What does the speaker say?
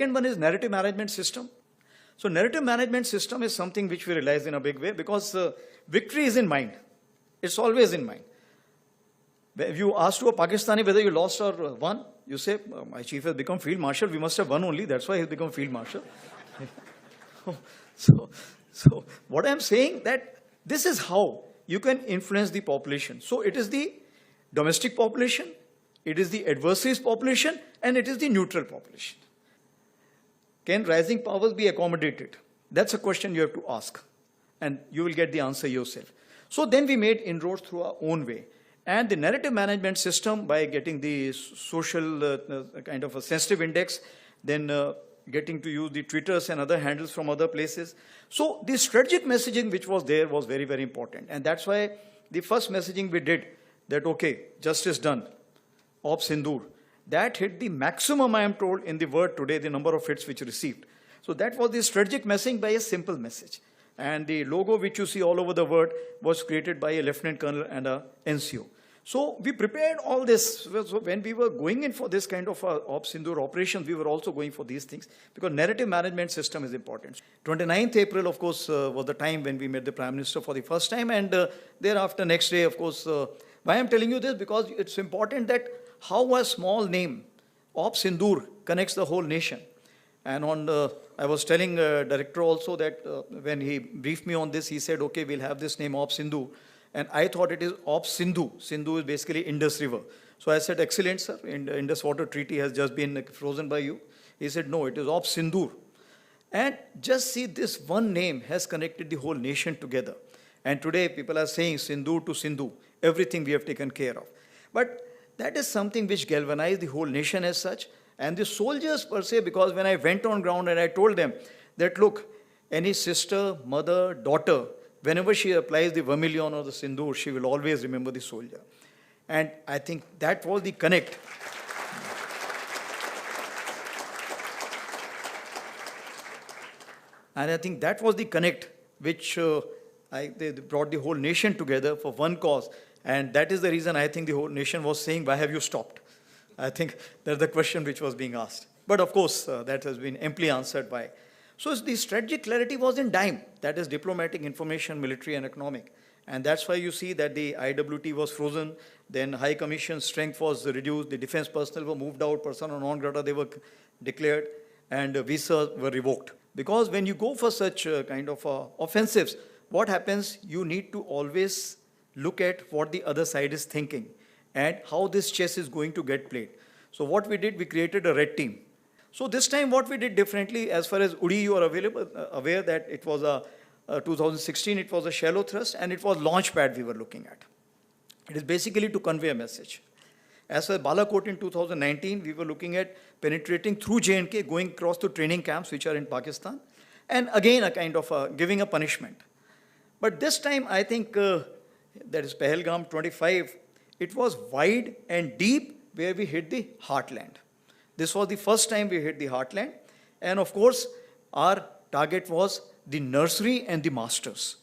Second one is narrative management system. So narrative management system is something which we realize in a big way because victory is in mind. It's always in mind. If you ask to a Pakistani whether you lost or won, you say, my chief has become field marshal, we must have won only, that's why he's become field marshal. So what I'm saying that this is how you can influence the population. So it is the domestic population, it is the adversaries population, and it is the neutral population. Can rising powers be accommodated? That's a question you have to ask, and you will get the answer yourself. So then we made inroads through our own way. And the narrative management system, by getting the social kind of a sensitive index, then getting to use the Twitters and other handles from other places. So the strategic messaging which was there was very, very important. And that's why the first messaging we did, that okay, justice done, Op Sindoor, that hit the maximum, I am told, in the world today, the number of hits which received. So that was the strategic messaging by a simple message. And the logo which you see all over the world was created by a lieutenant colonel and a NCO. So we prepared all this. So when we were going in for this kind of Op Sindoor operations, we were also going for these things because narrative management system is important. 29th April, of course, was the time when we met the Prime Minister for the first time. And thereafter, next day, of course, why I'm telling you this? Because it's important that how a small name, Op Sindoor, connects the whole nation. And I was telling director also that when he briefed me on this, he said, okay, we'll have this name Op Sindoor. And I thought it is Op Sindhu. Sindhu is basically Indus River. So I said, excellent, sir. Indus Water Treaty has just been frozen by you. He said, no, it is Op Sindoor. And just see, this one name has connected the whole nation together. And today people are saying Sindoor to Sindhu. Everything we have taken care of. But that is something which galvanized the whole nation as such. And the soldiers per se, because when I went on ground and I told them that, look, any sister, mother, daughter, whenever she applies the vermilion or the sindoor, she will always remember the soldier. And I think that was the connect. And I think that was the connect which they brought the whole nation together for one cause. And that is the reason I think the whole nation was saying, why have you stopped? I think that's the question which was being asked. But of course, that has been amply answered by. So the strategic clarity was in dime. That is diplomatic, information, military, and economic. And that's why you see that the IWT was frozen. Then High Commission strength was reduced. The defense personnel were moved out. Persona non grata, they were declared. And visas were revoked. Because when you go for such kind of offensives, what happens? You need to always look at what the other side is thinking and how this chess is going to get played. So what we did, we created a red team. So this time what we did differently, as far as Uri, you are aware that it was 2016, it was a shallow thrust, and it was launch pad we were looking at. It is basically to convey a message. As for Balakot in 2019, we were looking at penetrating through J&K, going across to training camps which are in Pakistan, and again a kind of giving a punishment. But this time I think that is Pahalgam 25, it was wide and deep where we hit the heartland. This was the first time we hit the heartland. And of course, our target was the nursery and the masters.